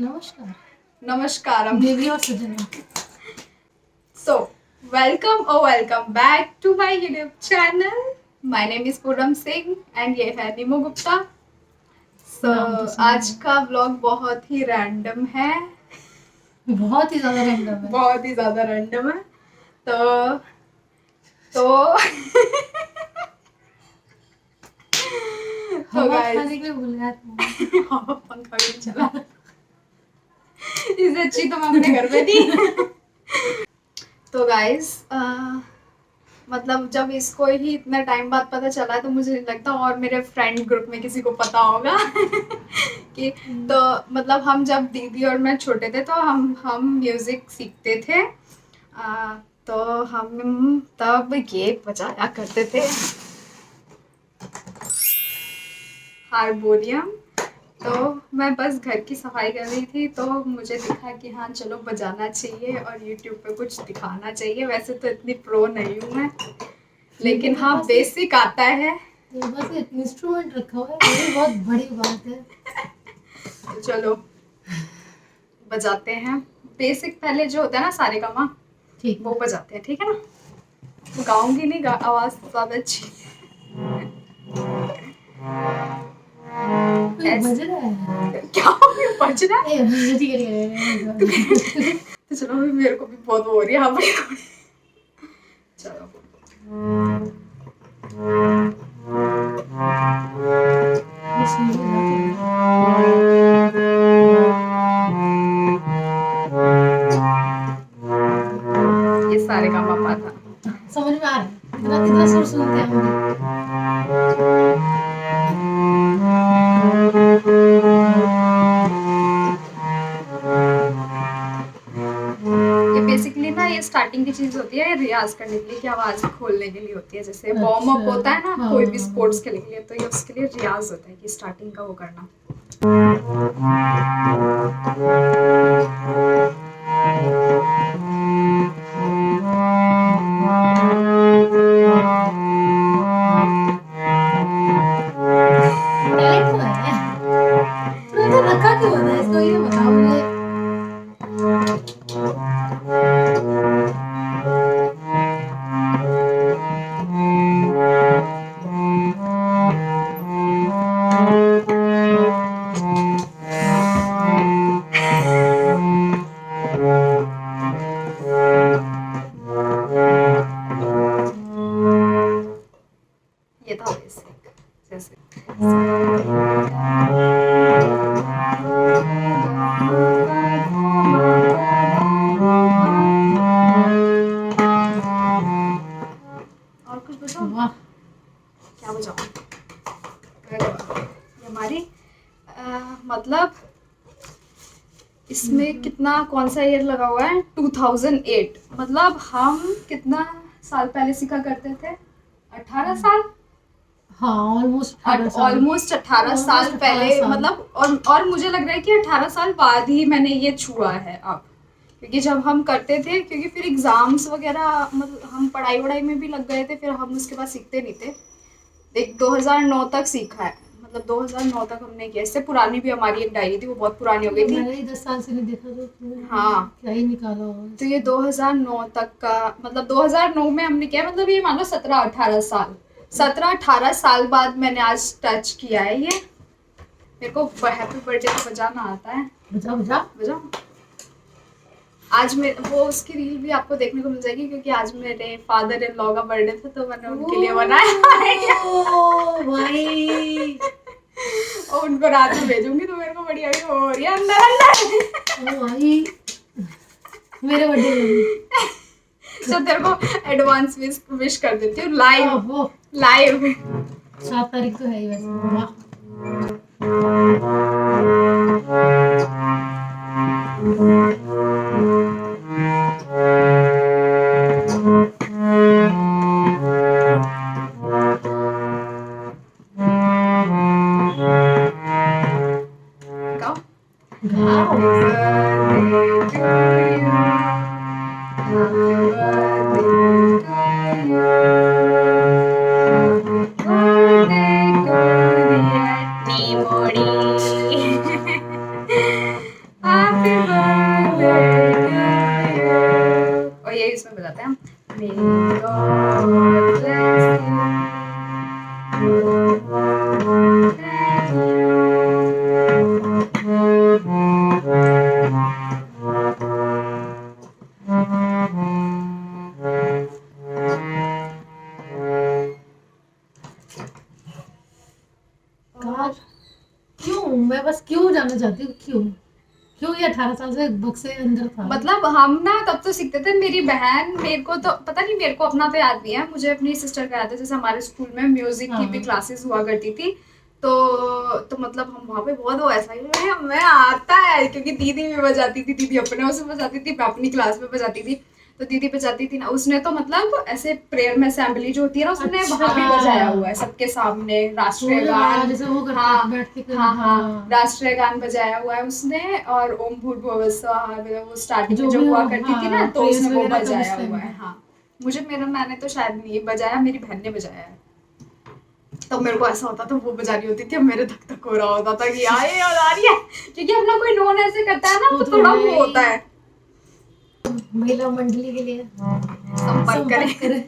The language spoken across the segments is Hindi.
नमस्कार। Namaskaram. देवी और सजना। So, welcome back to my YouTube channel. My name is Puram Singh and ये है नीमो गुप्ता. So, नाम तो सुना आज है। का व्लॉग बहुत ही रैंडम है. बहुत ही ज्यादा रैंडम है। बहुत ही ज्यादा रैंडम है. तो हवा guys, खाने के लिए भूल गया था। हाँ, पंखा भी नहीं चला. इससे अच्छी तो मैं अपने घर में थी. तो गाइस मतलब जब इसको ही इतना टाइम बाद पता चला तो मुझे नहीं लगता और मेरे फ्रेंड ग्रुप में किसी को पता होगा कि तो मतलब हम जब दीदी और मैं छोटे थे तो हम म्यूजिक सीखते थे. तो हम तब ये बजाया करते थे हारमोनियम. तो मैं बस घर की सफाई कर रही थी तो मुझे दिखा कि हाँ चलो बजाना चाहिए और यूट्यूब पे कुछ दिखाना चाहिए. वैसे तो इतनी प्रो नहीं हूँ मैं, लेकिन हाँ बेसिक आता है. बस एक इंस्ट्रूमेंट रखा हुआ है, ये बहुत बड़ी बात है. तो चलो बजाते हैं. बेसिक पहले जो होता है ना सारे गामा, ठीक वो बजाते हैं. ठीक है ना. गाऊंगी नहीं, आवाज ज्यादा अच्छी बज रहा है. क्या बज रहा है. ठीक है. तो चलो मेरे को भी बहुत हो रही है यहाँ पे. चलो ये सारे गामा पा था. समझ में आ रहा है. इतना सुर सुनते हैं हमने. ये बेसिकली ना ये स्टार्टिंग की चीज होती है रियाज करने के लिए कि आवाज खोलने के लिए होती है. जैसे वार्म अप होता है ना कोई भी स्पोर्ट्स खेलने के लिए, तो ये उसके लिए रियाज होता है कि स्टार्टिंग का वो करना. टैलेंट तो है. तो रखा क्यों होता है इसको, ये बताओ मुझे. ये था बेसिक. जैसे और कुछ बजाओ. वाह. क्या बजाओ. ये हमारी मतलब इसमें कितना कौन सा ईयर लगा हुआ है 2008. मतलब हम कितना साल पहले सीखा करते थे. 18 साल. हाँ ऑलमोस्ट 18 साल 18 पहले साल. मतलब और मुझे लग रहा है कि 18 साल बाद ही मैंने ये छुआ है अब. क्योंकि जब हम करते थे, क्योंकि फिर एग्जाम्स वगैरह मतलब हम पढ़ाई वढ़ाई में भी लग गए थे, फिर हम उसके बाद सीखते नहीं थे. एक 2009 तक सीखा है. मतलब 2009 तक हमने किया. इससे पुरानी भी हमारी एक डायरी थी, वो बहुत पुरानी हो गई थी. मैंने 10 साल से नहीं देखा तो हाँ. क्या ही निकाला होगा. तो ये 2009 तक का मतलब 2009 में हमने किया. मतलब ये मान लो 17-18 साल. 17-18 साल बाद मैंने आज टच किया है ये. मेरे को हैप्पी बर्थडे तो बजाना आता है. बजा बजा बजाओ. आज मैं वो उसकी रील भी आपको देखने को मिल जाएगी क्योंकि आज मेरे फादर इन लॉ का बर्थडे था तो मैंने उनके लिए बनाया. ओ भाई. और उनको रात में भेजूंगी तो मेरे को बड़ी अभी हो रही है अंदर अंदर. ओ भाई मेरे बर्थडे में तो तेरे को एडवांस विश कर देती हूँ लाइव. लाइव 7 तारीख तो है ही वैसे. वाह. गाओ. जानना चाहती हूँ क्यों क्यों ये 18 साल से बक्से अंदर था? मतलब हम ना तब तो सीखते थे, मेरी बहन, मेरे को तो पता नहीं, मेरे को अपना तो याद नहीं है, मुझे अपनी सिस्टर का याद है। जैसे हमारे स्कूल में म्यूजिक की भी हाँ। क्लासेस हुआ करती थी, तो मतलब हम वहाँ पे बहुत वो ऐसा ही मैं आता है, क्योंकि दीदी भी बजाती थी, दीदी अपने उसमें बजाती थी, मैं अपनी क्लास में बजाती थी, तो दीदी बजाती थी ना, उसने तो मतलब ऐसे प्रेयर में असेंबली जो होती है ना, उसने अच्छा। वहाँ भी बजाया हुआ है सबके सामने राष्ट्रीय पूरा हाँ, गान। जैसे वो करते हाँ हैं, बैठ के कर, हाँ हाँ, हाँ। राष्ट्रीय गान बजाया हुआ है उसने, और ओम भूर्भुवः स्वः, मतलब वो स्टार्टिंग में जो जो भी हुआ हो, करती थी ना, हाँ, तो प्रेयर्स उसने वो वगैरह का बजाया उस टाइम हुआ है। पे। हाँ, मैंने तो शायद नहीं बजाया, मेरी बहन ने बजाया है। तो मेरे को ऐसा होता था, वो बजा रही होती थी, अब मेरे धक धक हो रहा होता था कि यार ये आ रही है, क्योंकि अपना कोई नॉन ऐसे करता है ना, वो तो तो थोड़ा है वो ही। होता है। महिला मंडली के लिए संपर्क संपर्क करें।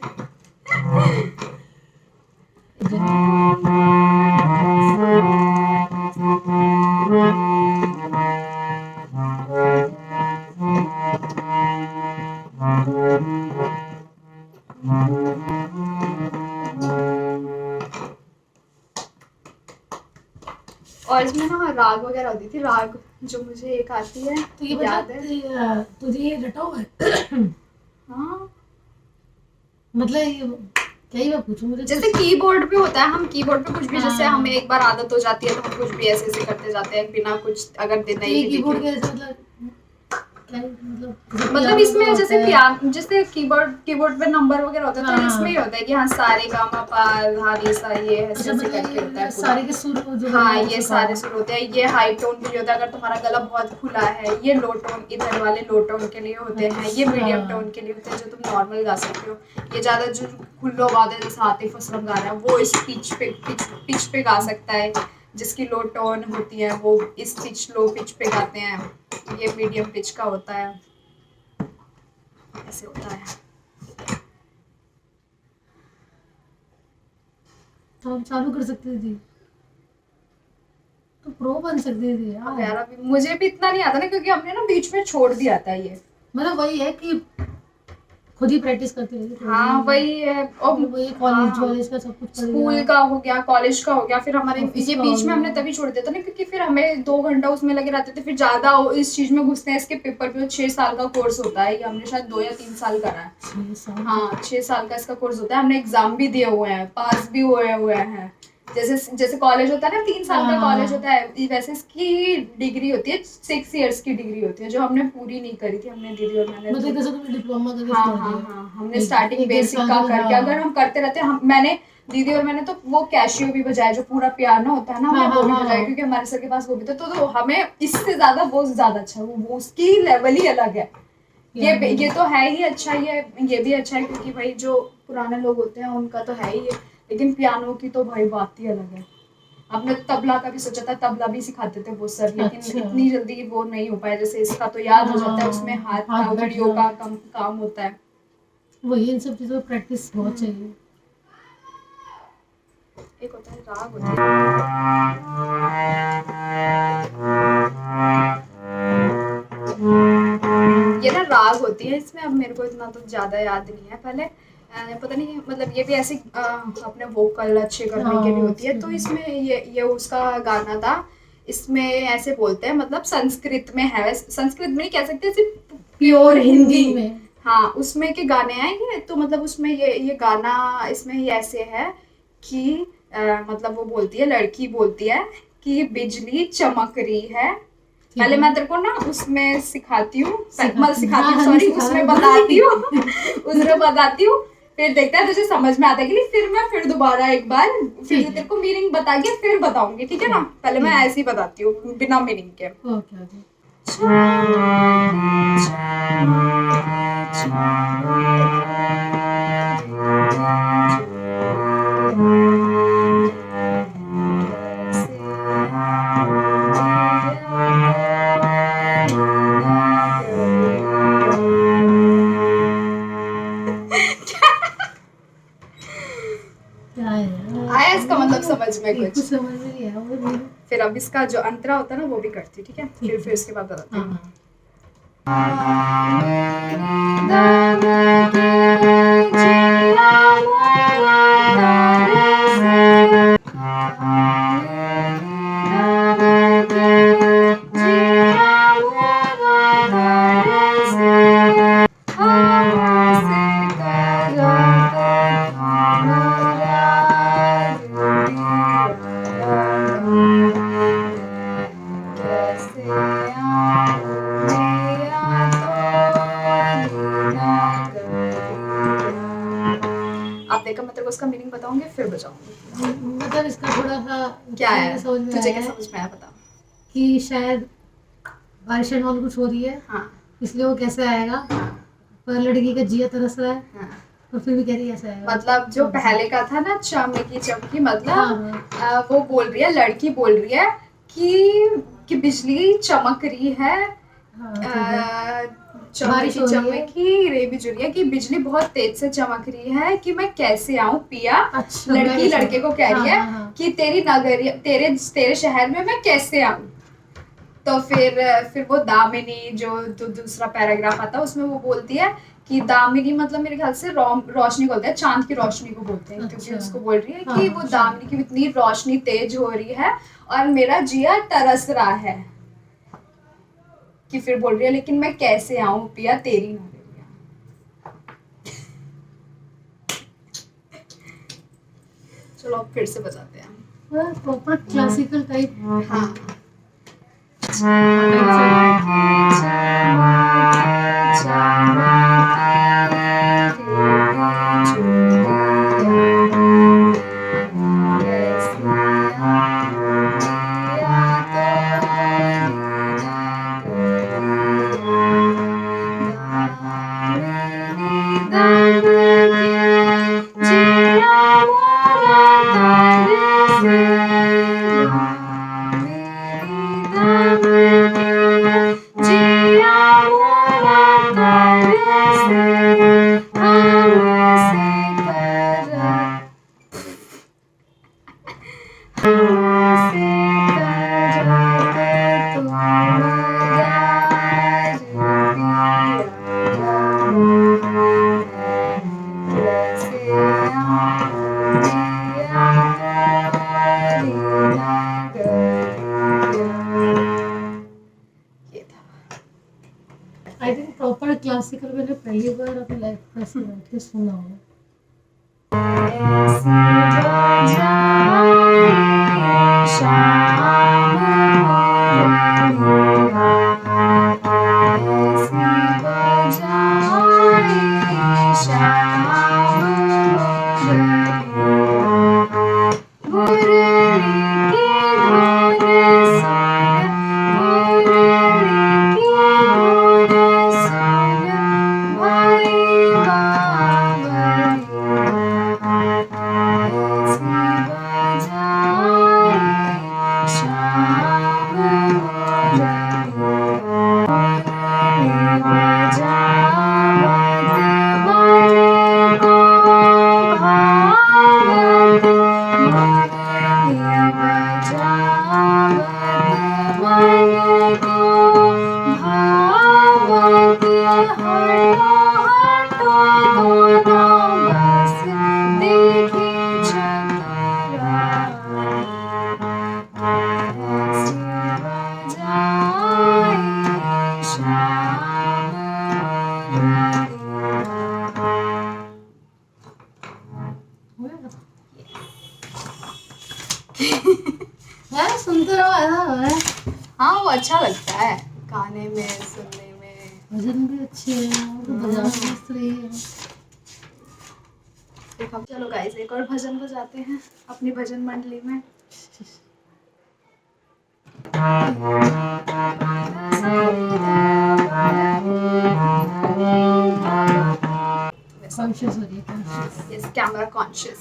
और इसमें ना राग वगैरह होती थी, राग जो मुझे एक आती है, तो ये याद मतलब है। तुझे ये रटा हुआ है? हाँ, मतलब ये क्या ही मैं पूछूं, मुझे जैसे कुछ कीबोर्ड पे होता है, हम कीबोर्ड पे कुछ भी, जैसे हाँ। हमें एक बार आदत हो जाती है तो हम कुछ भी ऐसे ऐसे करते जाते हैं बिना कुछ, अगर दिन तो नहीं ये भी कीबोर्ड देखे। के जैसे मतलब क्या मतलब जैसे मतलब पियानो का इसमें होता जैसे है? पियानो, जैसे कीबोर्ड पे नंबर वगैरह होता है, तो इसमें ही हाँ। होता है कि हाँ सारे गामा पा धा नी सा, ये ऐसे अच्छा, ऐसे मतलब करके होता ये है पूरा। सारे के सुर जो हाँ, वगैरह कुछ ये लिखा सारे होगा। सुर होते हैं, ये हाई टोन के लिए होता है, अगर तुम्हारा गला बहुत खुला है, ये लो टोन, इधर वाले लो टोन के लिए होते हैं, ये अच्छा। मीडियम टोन के लिए होते हैं, जो तुम नॉर्मल गा सकते हो। ये ज्यादा जो खुल्लो वादे, जैसे आतिफ असलम गा रहा है, वो इस पिच पे गा सकता है। जिसकी लो टोन होती है वो इस लो पिच पे गाते हैं, ये मीडियम पिच का होता है, ऐसे होता है। तो हम चालू कर सकते थे, तो प्रो बन सकते थे अब यार। यार अभी मुझे भी इतना नहीं आता ना, क्योंकि हमने ना बीच में छोड़ दिया था ये। मतलब वही है कि खुद ही प्रैक्टिस करते रहे तो हाँ वही है, और वही कॉलेज हाँ, वॉलेज का सब कुछ पड़ गया, स्कूल का हो गया, कॉलेज का हो गया, फिर हमारे ऑफिस ये का हो बीच में गया। हमने तभी छोड़ दिया था ना, क्योंकि फिर हमें 2 घंटा उसमें लगे रहते थे, फिर ज्यादा इस चीज में घुसते हैं, इसके पेपर पे 6 साल का कोर्स होता है, ये हमने शायद 2 या 3 साल करा है। 6 साल? हाँ, 6 साल का इसका कोर्स होता है, हमने एग्जाम भी दिए हुए हैं, पास भी हुए हैं। जैसे जैसे कॉलेज होता है ना, 3 साल का कॉलेज हाँ। होता है, वैसे इसकी डिग्री होती है, 6 years की डिग्री होती है, जो हमने पूरी नहीं करी थी, हमने दीदी और मैंने मतलब तो। जैसे तुमने डिप्लोमा करके हाँ छोड़ हाँ दिया, हाँ, हमने एक स्टार्टिंग एक डेढ़ बेसिक साल का का, करके, अगर हाँ। हम करते रहते, हम मैंने दीदी और मैंने तो वो कैशियो भी बजाया, जो पूरा पियानो होता है ना, हमने हाँ वो हाँ भी हाँ बजाया, क्योंकि हमारे सर के पास वो भी था, तो हमें इससे ज्यादा वो ज्यादा अच्छा है, वो उसकी लेवल ही अलग है। ये तो है ही अच्छा, ये भी अच्छा है, क्योंकि भाई जो पुराने लोग होते हैं उनका तो है ही है, लेकिन पियानो की तो भाई बात ही अलग है। हमने तबला का भी सोचा था, तबला भी सिखाते थे वो सर, लेकिन अच्छा। इतनी जल्दी वो नहीं हो पाया, जैसे इसका तो याद हो जाता है, उसमें हाँ, हाथ हाथ का बैठ उंगलियों जाओ। का काम होता है। वही इन सब चीज़ों में प्रैक्टिस बहुत चाहिए। एक होता है राग होती है, ये ना राग होती है इसमें, अब मेरे को इतना तो ज्यादा याद नहीं है, पहले पता नहीं, मतलब ये भी ऐसे अपने वोकल अच्छे करने के लिए हाँ, होती है, तो इसमें ये उसका गाना था, इसमें ऐसे बोलते हैं, मतलब संस्कृत में है, संस्कृत में नहीं कह सकते, सिर्फ प्योर हिंदी। में। हाँ, उसमें के गाने हैं ये, तो मतलब उसमें ये गाना, इसमें ये ऐसे है कि मतलब वो बोलती है, लड़की बोलती है कि बिजली चमक रही है। ठीक पहले है, मैं तेरे को ना उसमें सिखाती हूँ, मतलब सिखाती हाँ हूँ, हाँ, नहीं सॉरी, सिखा रहा उसमें हूँ। बताती हूँ उसमें बताती हूँ, फिर देखते हैं तुझे समझ में आता है कि नहीं, फिर मैं फिर दोबारा एक बार फिर ठीक है, तेरे को मीनिंग बता के फिर बताऊंगी, ठीक है ना? पहले मैं ठीक। ऐसे ही बताती हूँ बिना मीनिंग के। Okay okay. क्या है यार? आया इसका मतलब समझ में कुछ कुछ? समझ में नहीं आया, वो बोलो। फिर अब इसका जो अंतरा होता है ना, वो भी करती हूँ, ठीक है? ठीक फिर है। उसके बाद बताती हाँ हूँ। हाँ। आप देखा, मैं तेरे को उसका मीनिंग बताऊंगी फिर बजाऊंगी। मतलब इसका थोड़ा सा क्या है समझ में तुझे, आया क्या है समझ में आया बता। कि शायद बारिश और कुछ हो रही है, हाँ इसलिए वो कैसे आएगा, हाँ पर लड़की का जिया तरस रहा है हाँ। और फिर भी कह रही है कैसे आएगा। मतलब जो पहले का था ना, चमकी चमकी, मतलब हाँ, वो बोल रही है, लड़की बोल रही है कि बिजली चमक रही है, हाँ ठीक है, बारिश चमकी हो रही है। चमकी रे बिजुली है, कि बिजली बहुत तेज से चमक रही है, कि मैं कैसे आऊं पिया। अच्छा, लड़की मैं लड़के को कह रही है हाँ, हाँ, कि तेरी नगरी, तेरे शहर में मैं कैसे आऊं। तो फिर वो दामिनी, जो दूसरा पैराग्राफ आता है उसमें वो बोलती है कि दामिनी मतलब मेरे ख्याल से रोशनी बोलते हैं, चांद की रोशनी को बोलते हैं, क्योंकि अच्छा, उसको बोल रही है हाँ, कि हाँ, वो शायद। दामिनी की इतनी रोशनी तेज हो रही है और मेरा जिया तरस रहा है, कि फिर बोल रही है लेकिन मैं कैसे आऊं पिया तेरी नगरिया। चलो अब फिर से बजाते हैं। Proper classical type. हाँ। आई थिंक प्रॉपर क्लासिकल मैंने पहली बार अपनी लाइफ में ऐसे बैठ के सुना होगा। है सुनते रहो ऐसा है। हाँ वो अच्छा लगता है गाने में सुनने में। भजन भी अच्छे हैं और तो बजाना मस्त रही है। चलो गाइस एक और भजन बजाते हैं अपनी भजन मंडली में। कॉन्शियस हो रही है, कॉन्शियस। Yes, camera conscious.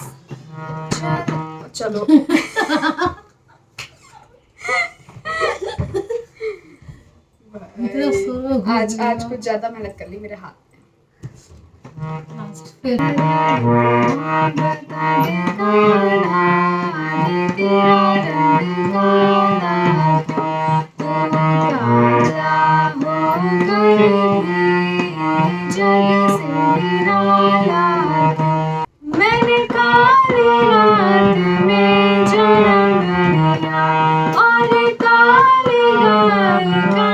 चलो इतना सोलो घूम आज रही आज हो। कुछ ज्यादा मेहनत कर ली मेरे हाथ में। लास्ट फिर मैंने काली रात में जन्म लिया और काली गाय का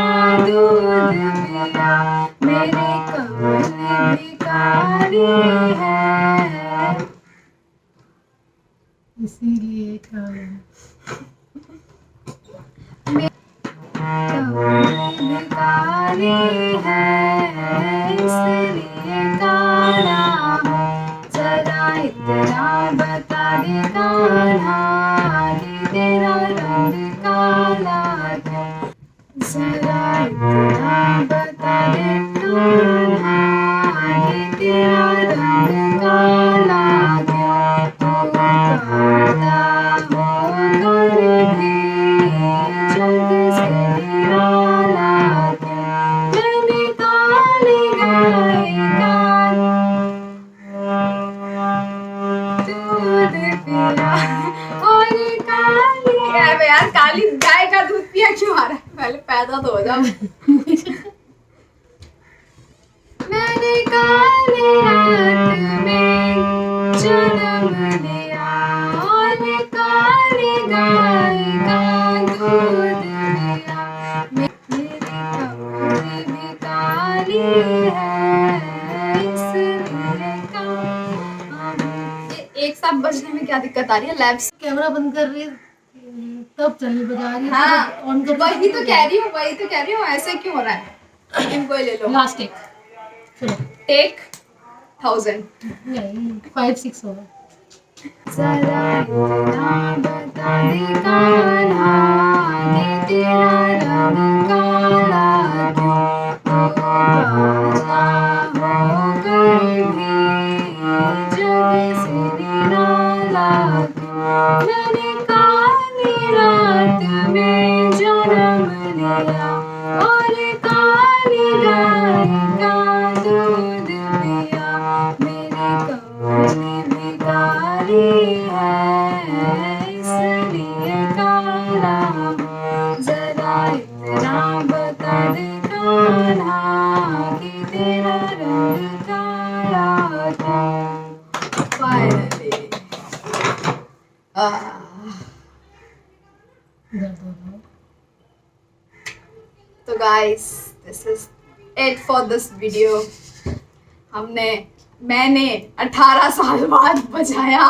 दूध पिया, मेरी कमल भिखारी है। इसीलिए काला कमल भी काली है इसलिए काला हूँ, जरा इतना बता दे कान्हा कि तेरा रंग काला क्यों, जरा इतना बता दे कान्हा कि तेरा रंग काला क्यों, तू काला होकर भी जग से निराला क्यों, मैंने काली गाय का दूध पिया और काली अबे यार काली गाय का दूध पिया क्यों आ रहा है, पहले पैदा तो हो जाओ। मैंने काली रात में जन्म लिया और काली गाय का दूध पिया, मेरी कमर भी काली है इसलिए काला हूँ। एक साथ बजने में क्या दिक्कत आ रही है? लैब्स कैमरा बंद कर रही है तब चली बजा रही है। हाँ ऑन कर वही तो कह रही हूँ, वही तो कह रही हूँ, ऐसे क्यों हो रहा है? इनको ही ले लो। लास्ट टेक चलो टेक 1000। नहीं 5-6 होगा। जरा इतना बता दे कान्हा कि तेरा रंग काला क्यों, तू काला होकर भी जग से निराला क्यों, मैंने काली रात में जन्म लिया और काली गाय का दूध पिया, मेरी कमली भी काली है इसलिए काला हूँ, जरा इतना बता दे कान्हा कि तेरा रंग काला क्यों। फाइनली दर्द हो रहा है। तो guys this is it for this video. मैंने 18 साल बाद बजाया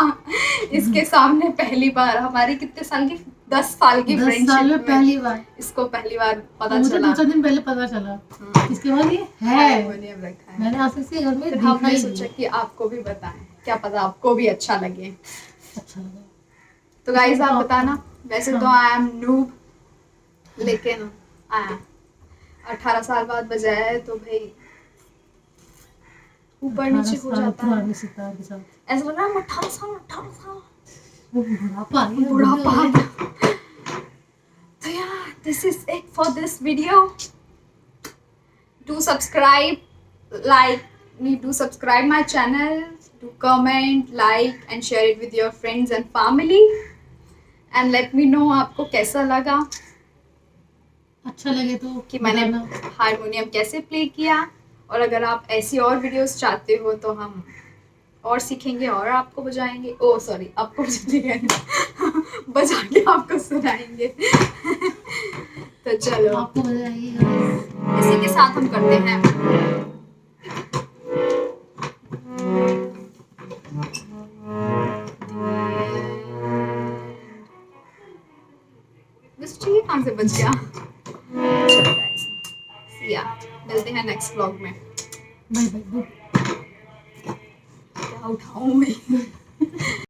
इसके सामने पहली बार। हमारी कितने साल की 10 साल की 10 साल फ्रेंडशिप में में पहली बार इसको पहली बार पता मुझे चला। 2-4 दिन पहले पता चला। हाँ। इसके बाद ये है हारमोनियम रखा है। मैंने आशीष के घर में फिर देखा हमने ही सोचा नहीं। कि आपको भी बताएं, क्या पता आपको भी अच्छा लगे। अच्छा लगा। तो गाइस आप तो बताना। वैसे तो हाँ। आई एम नूब, लेकिन 18 साल बाद बजाया है तो भाई ऊपर नीचे हो जाता है। पुराने सितार के साथ ऐसा लग रहा है 18 साल वो बुढ़ापा आ गया, बुढ़ापा आ बुढ़े हो गया। तो yeah, this is it for this video. Do subscribe, do subscribe my channel, do comment, like and share it with your friends and family and let me know आपको कैसा लगा अच्छा लगे तो कि मैंने बताना। हारमोनियम कैसे प्ले किया। और अगर आप ऐसी और वीडियोस चाहते हो तो हम और सीखेंगे और आपको बजाएंगे। ओ सॉरी, आपको बजा के आपको सुनाएंगे। तो चलो आपको मजा आएगी guys। इसी के साथ हम करते हैं। बस चाहिए कहाँ से बच गया। चलो guys, see ya। मिलते हैं नेक्स्ट व्लॉग में। Bye bye. क्या उठाऊं मैं।